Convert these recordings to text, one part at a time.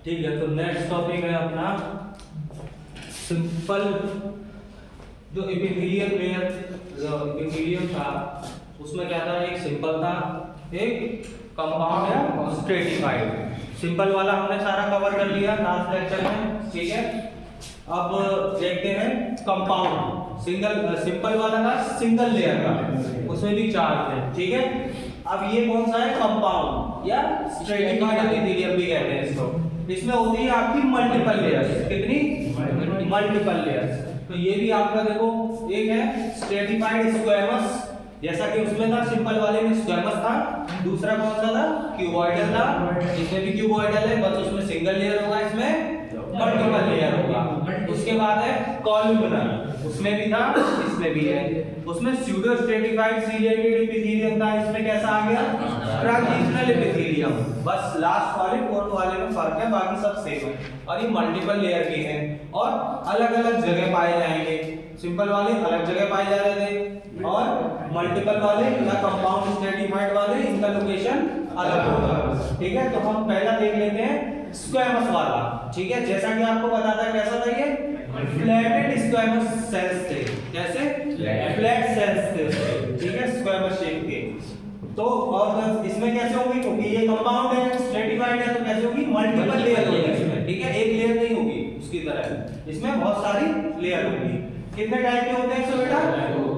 ठीक है, तो नेक्स्ट टॉपिक है अपना सिंपल। जो एपिथेलियल लेयर, जो एपिथेलियम था उसमें क्या था, एक सिंपल था, एक कंपाउंड है स्ट्रेटिफाइड। सिंपल वाला हमने सारा कवर कर लिया लास्ट लेक्चर में, ठीक है। अब देखते हैं कंपाउंड। सिंपल वाला था सिंगल लेयर का, उसमें भी 4 थे, ठीक है। अब ये कौन सा है, कंपाउंड या स्ट्रेटिफाइड एपिथेलियम भी कहते हैं इसको। इसमें होती है आपकी मल्टीपल लेयर्स। कितनी? Multiple layers. तो ये भी आपका देखो, एक है स्ट्रेटिफाइड स्क्वैमस, जैसा कि उसमें था सिंपल वाले में स्क्वैमस था। दूसरा कौन सा था, क्यूबॉइडल था। इसमें भी क्यूबॉइडल है, बस उसमें सिंगल लेयर होगा, इसमें मल्टीपल लेयर होगा। उसके बाद है कॉलमनर, उसमें भी था, इसमें भी है। उसमें स्यूडो स्ट्रेटिफाइड सीलिएटेड एपिथेलियम था, इसमें कैसा आ गया, ट्रांजिशनल एपिथेलियम। बस लास्ट वाले फोर्थ वाले में फर्क है, बाकी सब सेम है। और ये मल्टीपल लेयर के हैं और अलग-अलग जगह पाए जाएंगे। सिंपल वाले अलग जगह पाए जा रहे थे और मल्टीपल वाले या कंपाउंड स्ट्रेटिफाइड वाले इनका लोकेशन अलग होगा, ठीक है। तो हम पहला देख लेते हैं स्क्वैमस वाला, ठीक है। जैसा कि आपको पता था कैसा था ये, फ्लैटेड स्क्वैमस सेल्स थे। कैसे? फ्लैट सेल्स थे, ठीक है, स्क्वैमस शेप के। तो और इसमें कैसे होगी, क्योंकि ये कंपाउंड है स्ट्रेटिफाइड है, तो कैसे होगी, मल्टीपल लेयर होगी इसमें, ठीक है। एक लेयर नहीं होगी उसकी तरह, इसमें बहुत सारी लेयर होगी। कितने टाइप के होते हैं इसमें बेटा?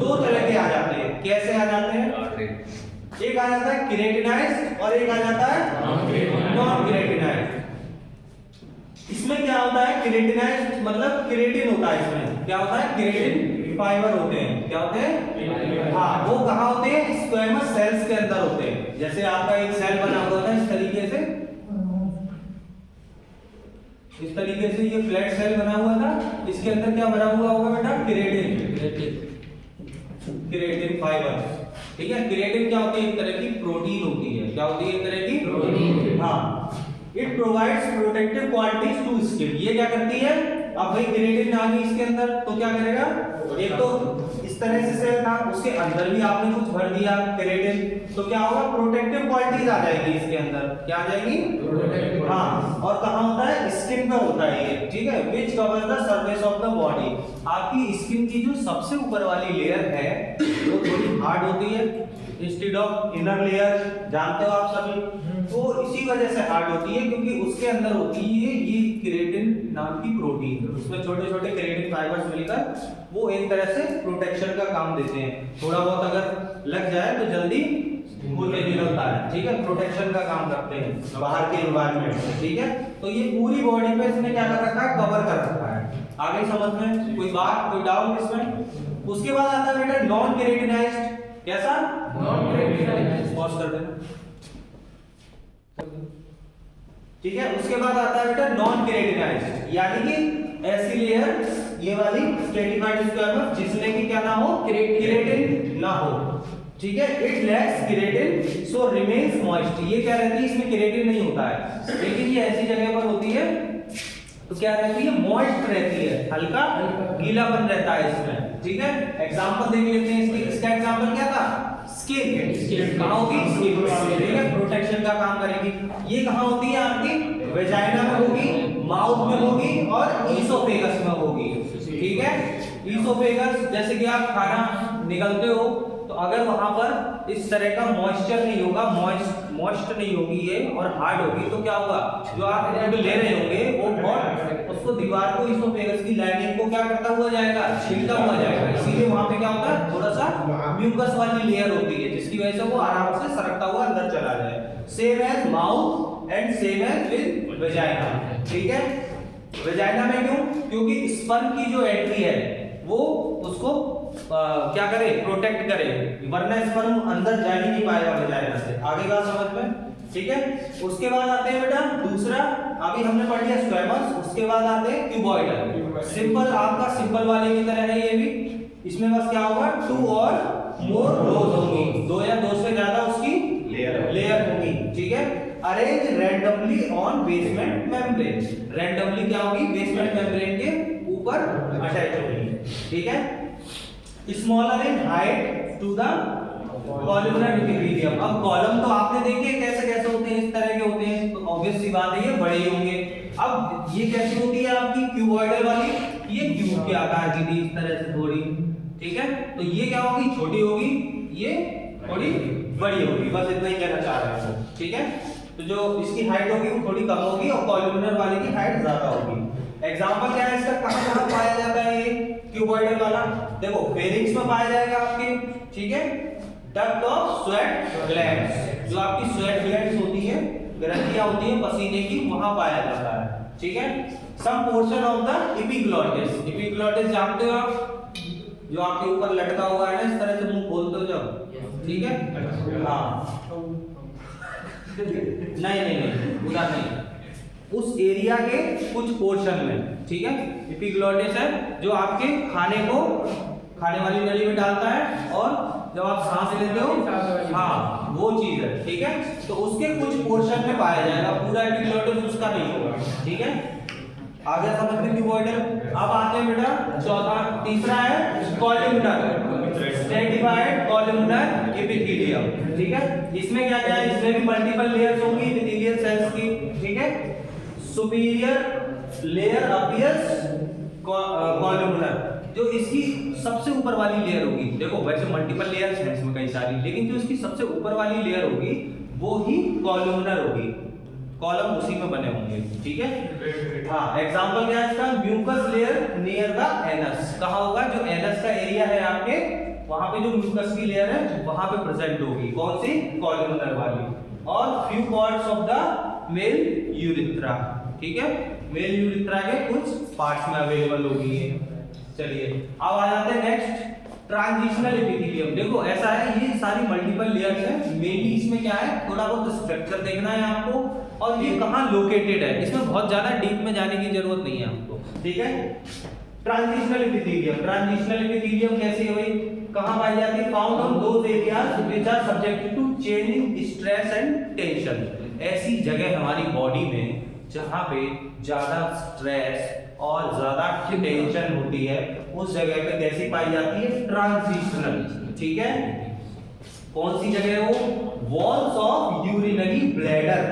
2 तरह के आ जाते हैं। कैसे आ जाते हैं? एक आ जाता है केराटिनाइज्ड और एक आ जाता है नॉन केराटिनाइज्ड। इसमें क्या होता है, केराटिनाइज्ड मतलब केराटिन होता है। इसमें क्या होता है, केराटिन फाइबर होते हैं। क्या होते हैं? हाँ, वो कहाँ होते हैं, स्क्वैमस सेल्स के अंदर होते हैं। जैसे आपका एक सेल बना हुआ था इस तरीके से, इस तरीके से ये फ्लैट सेल बना हुआ था, इसके अंदर क्या बना हुआ होगा बेटा, केराटिन फाइबर, ठीक है। केराटिन क्या होती है, एक तरह की प्रोटीन होती है। क्या होती है, एक तरह की प्रोटीन। हाँ, it provides protective qualities to skin. ये क्या करती है, अब भाई केराटिन आ गई इसके अंदर तो क्या करेगा, एक तो इस तरह से सेल था, उसके अंदर भी आपने कुछ भर दिया केराटिन, तो क्या होगा, प्रोटेक्टिव क्वालिटीज आ जाएगी इसके अंदर। क्या आ जाएगी, प्रोटेक्टिव। हाँ, और कहाँ होता है, स्किन पर होता है ये, ठीक है। Which cover the surface of the body. आपकी स्किन की जो सबसे ऊपर वाली लेयर है वो थोड़ी हार्ड होती है इंस्टेड ऑफ इनर लेयर, जानते हो आप सभी। तो इसी वजह से हार्ड होती है क्योंकि उसके अंदर होती है ये केराटिन नाम की प्रोटीन। उसमें छोटे छोटे केराटिन फाइबर्स मिलकर वो एक तरह से प्रोटेक्शन का काम देते हैं। थोड़ा बहुत अगर लग जाए तो जल्दी मुझे नहीं लगता है, ठीक है, प्रोटेक्शन का काम करते हैं बाहर के एनवायरनमेंट में, ठीक है। तो ये पूरी बॉडी पे इसने क्या कर रखा है, कवर कर रखा है। आगे समझ में कोई बात, कोई डाउट इसमें? उसके बाद आता है बेटा नॉन केराटिनाइज्ड। कैसा? Non keratinized. पॉज कर देना, ठीक है। उसके बाद आता है बेटा नॉन केराटिनाइज्ड, यानी कि ऐसी लेयर, ये वाली स्ट्रेटिफाइड स्क्वैमस, जिसमें कि क्या ना हो, केराटिन ना हो, ठीक है। It lacks keratin so remains moist. ये क्या रहती है, इसमें केराटिन नहीं होता है, लेकिन ये ऐसी जगह पर होती है तो क्या रहती है, मॉइस्ट रहती है, हल्का गीलापन रहता है इसमें, ठीक है। एग्जांपल देख लेते हैं इसकी। इसका एग्जांपल क्या था, स्किन। कहाँ होगी, स्किन, ठीक है, प्रोटेक्शन का काम करेगी। ये कहाँ होती है आपकी, वेजाइना में होगी, माउथ में होगी और ईसोफेगस में होगी, ठीक है। ईसोफेगस, जैसे कि आप खाना निगलते हो तो अगर वहां पर इस तरह का मॉइस्चर नहीं होगा, मॉइस्ट नहीं होगी ये और हार्ड होगी, तो क्या होगा, जो आप फूड ले रहे होंगे वो बहुत उसको दीवार को, ईसोफेगस की लाइनिंग को क्या करता हुआ जाएगा, छीलता हुआ जाएगा। इसीलिए वहां पे क्या होता है, थोड़ा सा म्यूकस वाली लेयर होती है, जिसकी वजह से वो आराम से सरकता हुआ अंदर चला जाए। Same as mouth and same as with vagina, ठीक है। वेजाइना में क्यों, क्योंकि स्पर्म की जो एंट्री है वो उसको क्या करे, प्रोटेक्ट करे, वरना स्पर्म अंदर जा ही नहीं पाएगा वेजाइना से। आगे बात समझ में, ठीक है। उसके बाद आते हैं बेटा दूसरा, अभी हमने पढ़ लिया स्क्वैमस, उसके बाद आते हैं क्यूबॉइडल। सिंपल, आपका सिंपल वाले की तरह है ये भी। इसमें बस क्या होगा, 2 और मोर रोज होंगी, 2 या 2 से ज्यादा उसकी लेयर होंगी, ठीक है। Arrange randomly on basement membrane. Randomly क्या होगी, बेसमेंट मेम्ब्रेन के ऊपर अटैच होगी, ठीक है। Smaller in height to the columnar epithelium. अब कॉलम तो आपने देखे कैसे कैसे होते हैं, इस तरह के होते हैं, तो ऑब्वियस सी बात है ये बड़े होंगे। अब ये कैसी होती है आपकी क्यूबॉइडल वाली, ये क्यूब के आकार की थी इस तरह से थोड़ी, ठीक है। तो ये क्या होगी, छोटी होगी, ये थोड़ी बड़ी होगी, बस इतना ही कहना चाह रहे हैं, ठीक है। तो जो इसकी हाइट होगी वो थोड़ी कम होगी और कॉलमनर वाले की हाइट ज्यादा होगी। एग्जांपल क्या है इसका, कहां पाया जाता है ये क्यूबॉइडल वाला, देखो फेरिंग्स में पाया जाएगा आपके, ठीक है। डक्ट ऑफ स्वेट ग्लैंड्स, जो आपकी स्वेट ग्लैंड्स होती है, ग्रंथियां होती हैं पसीने की, वहां पाया जाता है, ठीक है। Some portion of the epiglottis, epiglottis जानते हो आप, जो आपके ऊपर लटका हुआ है ना, इस तरह से मुंह खोलते हो जब, ठीक है। हाँ नहीं उधर नहीं, उस एरिया के कुछ पोर्शन में, ठीक है। एपिग्लॉटिस है जो आपके खाने वाली नली में डालता है और जब आप सांस लेते हो, हाँ वो चीज है, ठीक है। तो उसके कुछ पोर्शन में पाया जाएगा, पूरा एपिग्लॉटिस उसका नहीं होगा, ठीक है। आगे समझ में क्यूबॉइडल। अब आते हैं बेटा चौथा, तीसरा है कॉलमनर, स्ट्रेटिफाइड कॉलमनर एपिथेलियम, ठीक है। इसमें क्या क्या है, इसमें भी मल्टीपल लेयर्स होंगी एपिथेलियल सेल्स की, ठीक है। सुपीरियर लेयर अपीयर्स कॉलमनर, जो इसकी सबसे ऊपर वाली लेयर होगी, देखो वैसे मल्टीपल लेयर्स हैं इसमें कई सारी, लेकिन जो इसकी सबसे ऊपर वाली लेयर होगी वो ही कॉलमनर होगी, कॉलम उसी में बने होंगे, ठीक है। हाँ एग्जांपल क्या है इसका, mucus layer near the anus, कहाँ होगा, जो एनस का एरिया है आपके, वहां पे जो म्यूकस की लेयर है वहां पे प्रेजेंट होगी, कौन सी, कॉलमनर वाली। और few parts of the male urethra, ठीक है, मेल यूरिथ्रा के कुछ पार्ट्स में अवेलेबल होगी ये। चलिए अब आ जाते हैं नेक्स्ट, ट्रांजिशनल एपिथेलियम। देखो ऐसा है, ये सारी मल्टीपल लेयर्स हैं, मेनली इसमें क्या है, थोड़ा बहुत स्ट्रक्चर देखना है आपको, और ये कहाँ लोकेटेड है, इसमें बहुत ज्यादा डीप में जाने की जरूरत नहीं है आपको, ठीक है। ट्रांजिशनल एपिथेलियम, ट्रांजिशनल एपिथेलियम कैसी है भाई, कहाँ पाई जाती है, found on those areas which are subjected to changing stress and tension, ऐसी जगह हमारी बॉडी में जहां पे ज्यादा स्ट्रेस और ज्यादा टेंशन होती है, उस जगह पे कैसी पाई जाती है, ट्रांजिशनल, ठीक है। कौन सी जगह है वो, वॉल्स ऑफ यूरिनरी ब्लैडर,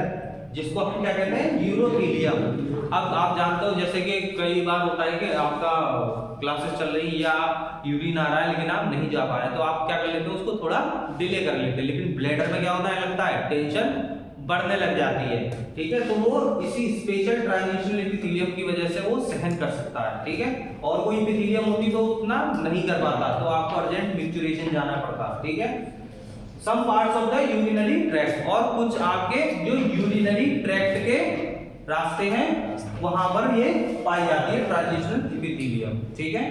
जिसको हम क्या कहते हैं, यूरोथेलियम। अब आप जानते हो जैसे कि कई बार होता है कि आपका क्लासेस चल रही है या यूरिन आ रहा है लेकिन आप नहीं जा पा रहे, तो आप क्या कर लेते हो, उसको थोड़ा डिले कर लेते हैं, लेकिन ब्लैडर में क्या होता है, लगता है टेंशन बढ़ने लग जाती है, ठीक है। तो वो इसी स्पेशल ट्रांजिशनल एपिथेलियम की वजह से वो सहन कर सकता है, ठीक है। और कोई एपिथेलियम होती तो उतना नहीं कर पाता, तो आपको अर्जेंट मिक्चुरेशन जाना पड़ता, ठीक है। Some parts of the urinary tract, और कुछ आपके जो यूरिनरी ट्रैक्ट के रास्ते हैं वहां पर ये पाई जाती है ट्रांजिशनल एपिथेलियम, ठीक है।